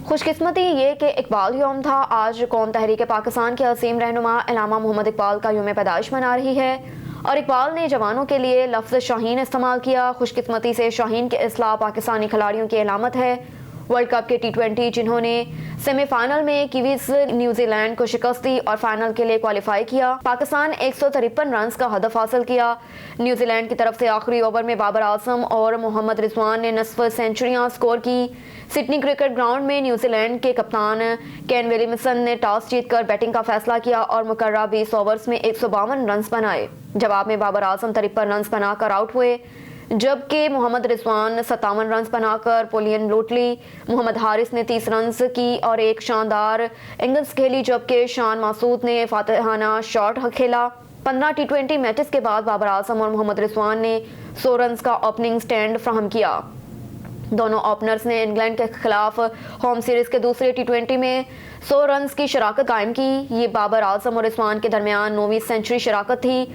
خوش قسمتی یہ کہ اقبال یوم تھا۔ آج قوم تحریک پاکستان کے عظیم رہنما علامہ محمد اقبال کا یوم پیدائش منا رہی ہے اور اقبال نے جوانوں کے لیے لفظ شاہین استعمال کیا۔ خوش قسمتی سے شاہین کی اصلاح پاکستانی کھلاڑیوں کی علامت ہے۔ ورلڈ کپ کے T20 جنہوں نے سیمی فائنل میں کیویز نیوزی لینڈ کو شکست دی اور فائنل کے لیے کوالیفائی کیا۔ پاکستان 153 رنز کا ہدف حاصل کیا۔ نیوزی لینڈ کی طرف سے آخری اوور میں بابر اعظم اور محمد رضوان نے نصف سینچریاں سکور کی۔ سڈنی کرکٹ گراؤنڈ میں نیوزی لینڈ کے کپتان کین ولیمسن نے ٹاس جیت کر بیٹنگ کا فیصلہ کیا اور مقررہ 20 اوورز میں 152 رنز بنائے۔ جواب میں بابر اعظم 53 رنز بنا کر آؤٹ ہوئے، جبکہ محمد رضوان 57 رنز بنا کر پولین لوٹ لی۔ محمد حارث نے 30 رنز کی اور ایک شاندار اننگز کھیلی، جبکہ شان ماسود نے فاتحانہ شاٹ کھیلا۔ 15 T20 میچز کے بعد بابر اعظم اور محمد رضوان نے 100 رنز کا اوپننگ سٹینڈ فراہم کیا۔ دونوں اوپنرز نے انگلینڈ کے خلاف ہوم سیریز کے دوسرے T20 میں 100 رنز کی شراکت قائم کی۔ یہ بابر اعظم اور رضوان کے درمیان 9ویں سنچری شراکت تھی۔